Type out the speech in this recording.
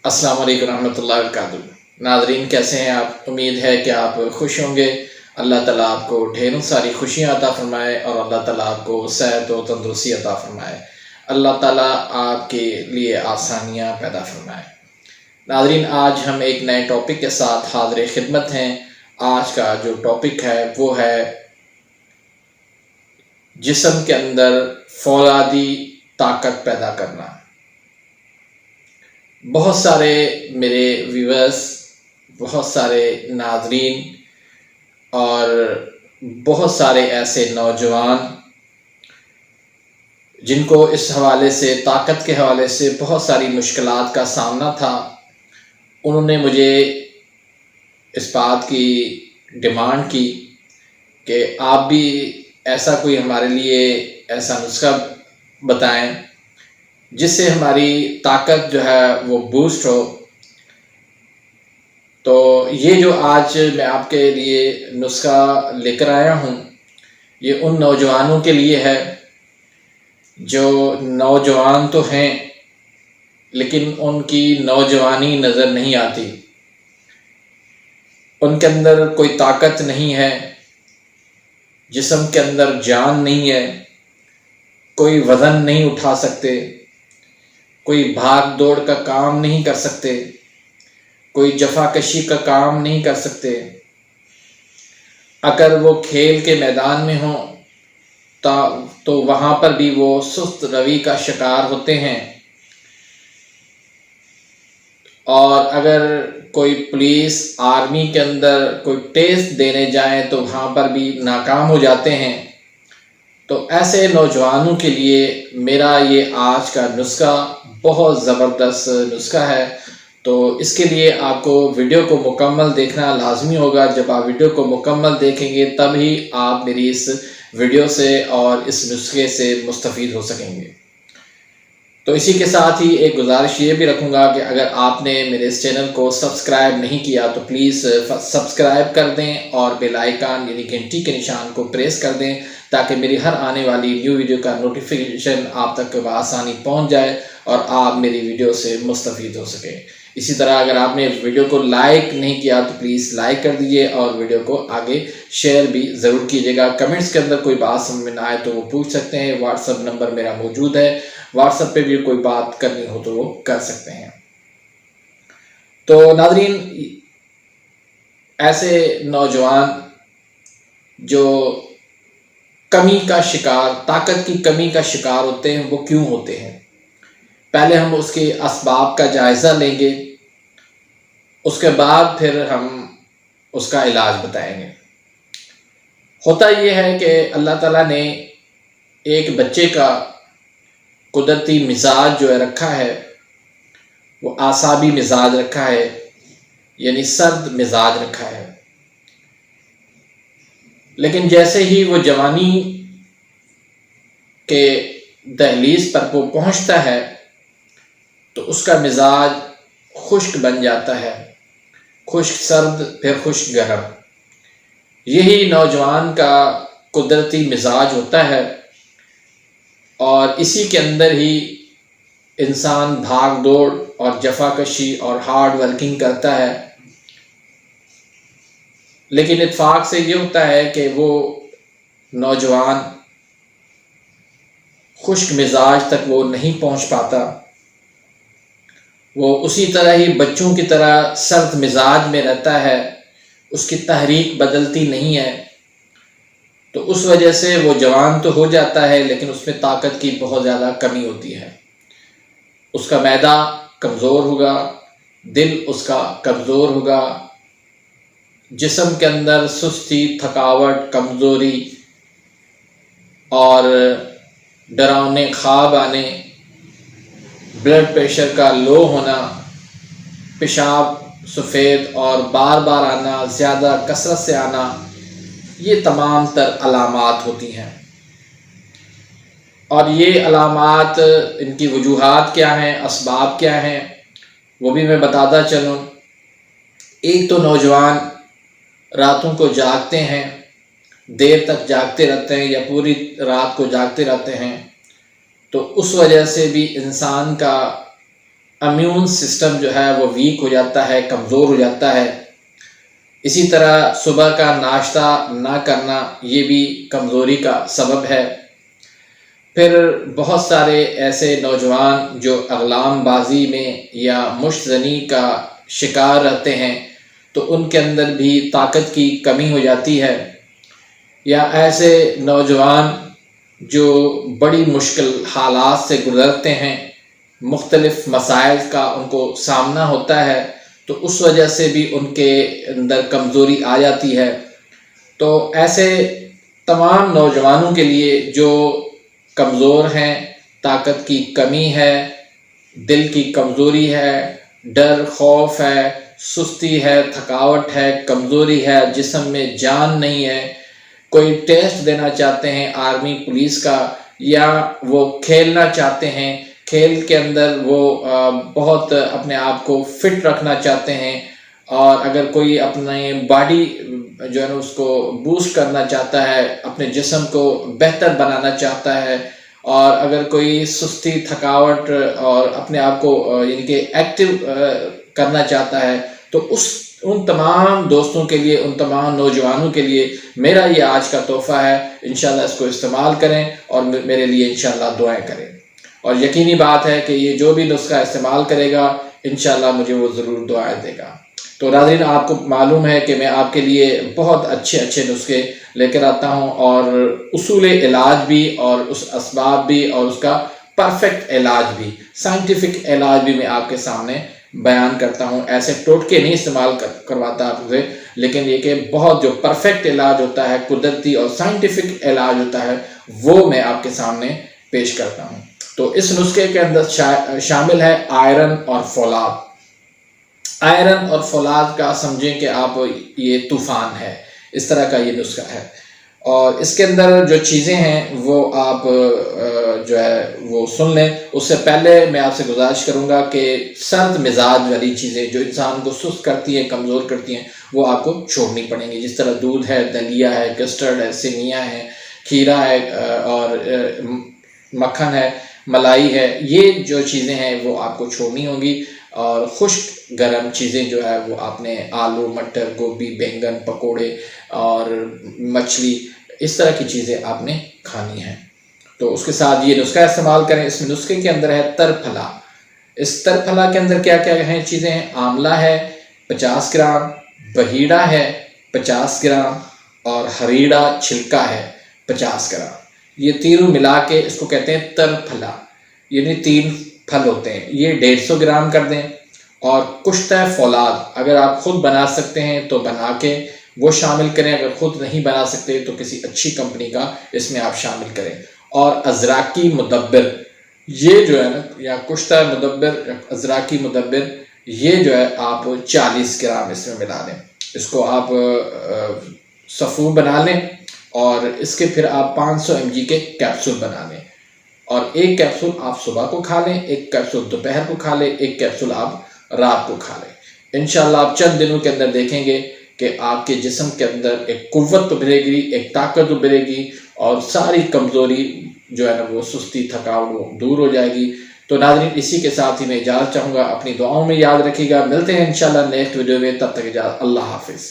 السلام علیکم ورحمۃ اللہ وبرکاتہ۔ ناظرین کیسے ہیں آپ؟ امید ہے کہ آپ خوش ہوں گے۔ اللہ تعالیٰ آپ کو ڈھیروں ساری خوشیاں عطا فرمائے اور اللہ تعالیٰ آپ کو صحت و تندرستی عطا فرمائے۔ اللہ تعالیٰ آپ کے لیے آسانیاں پیدا فرمائے۔ ناظرین آج ہم ایک نئے ٹاپک کے ساتھ حاضر خدمت ہیں۔ آج کا جو ٹاپک ہے وہ ہے جسم کے اندر فولادی طاقت پیدا کرنا۔ بہت سارے میرے ویورز، بہت سارے ناظرین اور بہت سارے ایسے نوجوان جن کو اس حوالے سے، طاقت کے حوالے سے بہت ساری مشکلات کا سامنا تھا، انہوں نے مجھے اس بات کی ڈیمانڈ کی کہ آپ بھی ایسا کوئی ہمارے لیے ایسا نسخہ بتائیں جس سے ہماری طاقت جو ہے وہ بوسٹ ہو۔ تو یہ جو آج میں آپ کے لیے نسخہ لے کر آیا ہوں، یہ ان نوجوانوں کے لیے ہے جو نوجوان تو ہیں لیکن ان کی نوجوانی نظر نہیں آتی، ان کے اندر کوئی طاقت نہیں ہے، جسم کے اندر جان نہیں ہے، کوئی وزن نہیں اٹھا سکتے، کوئی بھاگ دوڑ کا کام نہیں کر سکتے، کوئی جفا کشی کا کام نہیں کر سکتے۔ اگر وہ کھیل کے میدان میں ہوں تو وہاں پر بھی وہ سست روی کا شکار ہوتے ہیں، اور اگر کوئی پولیس آرمی کے اندر کوئی ٹیسٹ دینے جائیں تو وہاں پر بھی ناکام ہو جاتے ہیں۔ تو ایسے نوجوانوں کے لیے میرا یہ آج کا نسخہ بہت زبردست نسخہ ہے۔ تو اس کے لیے آپ کو ویڈیو کو مکمل دیکھنا لازمی ہوگا۔ جب آپ ویڈیو کو مکمل دیکھیں گے تب ہی آپ میری اس ویڈیو سے اور اس نسخے سے مستفید ہو سکیں گے۔ تو اسی کے ساتھ ہی ایک گزارش یہ بھی رکھوں گا کہ اگر آپ نے میرے اس چینل کو سبسکرائب نہیں کیا تو پلیز سبسکرائب کر دیں اور بیل آئیکن یعنی گھنٹی کے نشان کو پریس کر دیں تاکہ میری ہر آنے والی نیو ویڈیو کا نوٹیفیکیشن آپ تک بآسانی پہنچ جائے اور آپ میری ویڈیو سے مستفید ہو سکیں۔ اسی طرح اگر آپ نے ویڈیو کو لائک نہیں کیا تو پلیز لائک کر دیجئے اور ویڈیو کو آگے شیئر بھی ضرور کیجیے گا۔ کمنٹس کے اندر کوئی بات سمجھ میں نہ آئے تو وہ پوچھ سکتے ہیں۔ واٹس ایپ نمبر میرا موجود ہے، واٹس ایپ پہ بھی کوئی بات کرنی ہو تو وہ کر سکتے ہیں۔ تو ناظرین ایسے نوجوان جو کمی کا شکار، طاقت کی کمی کا شکار ہوتے ہیں، وہ کیوں ہوتے ہیں؟ پہلے ہم اس کے اسباب کا جائزہ لیں گے، اس کے بعد پھر ہم اس کا علاج بتائیں گے۔ ہوتا یہ ہے کہ اللہ تعالیٰ نے ایک بچے کا قدرتی مزاج جو ہے رکھا ہے وہ اعصابی مزاج رکھا ہے، یعنی سرد مزاج رکھا ہے۔ لیکن جیسے ہی وہ جوانی کے دہلیز پر وہ پہنچتا ہے تو اس کا مزاج خشک بن جاتا ہے، خشک سرد پھر خشک گرم۔ یہی نوجوان کا قدرتی مزاج ہوتا ہے، اور اسی کے اندر ہی انسان بھاگ دوڑ اور جفا کشی اور ہارڈ ورکنگ کرتا ہے۔ لیکن اتفاق سے یہ ہوتا ہے کہ وہ نوجوان خشک مزاج تک وہ نہیں پہنچ پاتا، وہ اسی طرح ہی بچوں کی طرح سرد مزاج میں رہتا ہے، اس کی تحریک بدلتی نہیں ہے۔ تو اس وجہ سے وہ جوان تو ہو جاتا ہے لیکن اس میں طاقت کی بہت زیادہ کمی ہوتی ہے۔ اس کا معدہ کمزور ہوگا، دل اس کا کمزور ہوگا، جسم کے اندر سستی، تھکاوٹ، کمزوری اور ڈراؤنے خواب آنے، بلڈ پریشر کا لو ہونا، پیشاب سفید اور بار بار آنا، زیادہ کثرت سے آنا، یہ تمام تر علامات ہوتی ہیں۔ اور یہ علامات، ان کی وجوہات کیا ہیں، اسباب کیا ہیں، وہ بھی میں بتاتا چلوں۔ ایک تو نوجوان راتوں کو جاگتے ہیں، دیر تک جاگتے رہتے ہیں یا پوری رات کو جاگتے رہتے ہیں، تو اس وجہ سے بھی انسان کا امیون سسٹم جو ہے وہ ویک ہو جاتا ہے، کمزور ہو جاتا ہے۔ اسی طرح صبح کا ناشتہ نہ کرنا یہ بھی کمزوری کا سبب ہے۔ پھر بہت سارے ایسے نوجوان جو اغلام بازی میں یا مشت زنی کا شکار رہتے ہیں تو ان کے اندر بھی طاقت کی کمی ہو جاتی ہے، یا ایسے نوجوان جو بڑی مشکل حالات سے گزرتے ہیں، مختلف مسائل کا ان کو سامنا ہوتا ہے، تو اس وجہ سے بھی ان کے اندر کمزوری آ جاتی ہے۔ تو ایسے تمام نوجوانوں کے لیے جو کمزور ہیں، طاقت کی کمی ہے، دل کی کمزوری ہے، ڈر خوف ہے، سستی ہے، تھکاوٹ ہے، کمزوری ہے، جسم میں جان نہیں ہے، کوئی ٹیسٹ دینا چاہتے ہیں آرمی پولیس کا، یا وہ کھیلنا چاہتے ہیں، کھیل کے اندر وہ بہت اپنے آپ کو فٹ رکھنا چاہتے ہیں، اور اگر کوئی اپنے باڈی جو ہے نا اس کو بوسٹ کرنا چاہتا ہے، اپنے جسم کو بہتر بنانا چاہتا ہے، اور اگر کوئی سستی تھکاوٹ اور اپنے آپ کو یعنی کہ ایکٹیو کرنا چاہتا ہے، تو ان تمام دوستوں کے لیے، ان تمام نوجوانوں کے لیے میرا یہ آج کا تحفہ ہے۔ انشاءاللہ اس کو استعمال کریں اور میرے لیے انشاءاللہ دعائیں کریں، اور یقینی بات ہے کہ یہ جو بھی نسخہ استعمال کرے گا انشاءاللہ مجھے وہ ضرور دعائیں دے گا۔ تو ناظرین، آپ کو معلوم ہے کہ میں آپ کے لیے بہت اچھے نسخے لے کر آتا ہوں، اور اصول علاج بھی، اور اس اسباب بھی، اور اس کا پرفیکٹ علاج بھی، سائنٹیفک علاج بھی میں آپ کے سامنے بیان کرتا ہوں۔ ایسے ٹوٹکے نہیں استعمال کرواتا آپ سے، لیکن یہ کہ بہت جو پرفیکٹ علاج ہوتا ہے، قدرتی اور سائنٹیفک علاج ہوتا ہے، وہ میں آپ کے سامنے پیش کرتا ہوں۔ تو اس نسخے کے اندر شامل ہے آئرن اور فولاد۔ آئرن اور فولاد کا سمجھیں کہ آپ یہ طوفان ہے، اس طرح کا یہ نسخہ ہے، اور اس کے اندر جو چیزیں ہیں وہ آپ جو ہے وہ سن لیں۔ اس سے پہلے میں آپ سے گزارش کروں گا کہ سرد مزاج والی چیزیں جو انسان کو سست کرتی ہیں، کمزور کرتی ہیں، وہ آپ کو چھوڑنی پڑیں گی، جس طرح دودھ ہے، دلیا ہے، کسٹرڈ ہے، سیویاں ہے، کھیرا ہے، اور مکھن ہے، ملائی ہے، یہ جو چیزیں ہیں وہ آپ کو چھوڑنی ہوں گی، اور خشک گرم چیزیں جو ہے وہ آپ نے آلو، مٹر، گوبھی، بینگن، پکوڑے اور مچھلی، اس طرح کی چیزیں آپ نے کھانی ہیں۔ تو اس کے ساتھ یہ نسخہ استعمال کریں۔ اس میں نسخے کے اندر ہے ترپھلا۔ اس ترپھلا کے اندر کیا کیا ہیں چیزیں ہیں؟ آملہ ہے 50 گرام، بہیڑا ہے 50 گرام، اور ہریڑا چھلکا ہے 50 گرام۔ یہ تینوں ملا کے اس کو کہتے ہیں ترپھلا، یعنی 3 پھل ہوتے ہیں۔ یہ 150 گرام کر دیں، اور کشتہ فولاد اگر آپ خود بنا سکتے ہیں تو بنا کے وہ شامل کریں، اگر خود نہیں بنا سکتے تو کسی اچھی کمپنی کا اس میں آپ شامل کریں، اور ازراکی مدبر، یہ جو ہے نا، یا کشتہ مدبر، ازراکی مدبر، یہ جو ہے آپ 40 گرام اس میں ملا لیں۔ اس کو آپ صفور بنا لیں، اور اس کے پھر آپ 500 mg کے کیپسول بنا لیں، اور ایک کیپسول آپ صبح کو کھا لیں، ایک کیپسول دوپہر کو کھا لیں، ایک کیپسول آپ رات کو کھا لیں۔ انشاءاللہ آپ چند دنوں کے اندر دیکھیں گے کہ آپ کے جسم کے اندر ایک قوت ابھرے گی، ایک طاقت ابھرے گی، اور ساری کمزوری جو ہے نا وہ سستی، تھکاوٹ وہ دور ہو جائے گی۔ تو ناظرین، اسی کے ساتھ ہی میں اجازت چاہوں گا، اپنی دعاؤں میں یاد رکھیے گا۔ ملتے ہیں انشاءاللہ نیکسٹ ویڈیو میں، تب تک اجازت، اللہ حافظ۔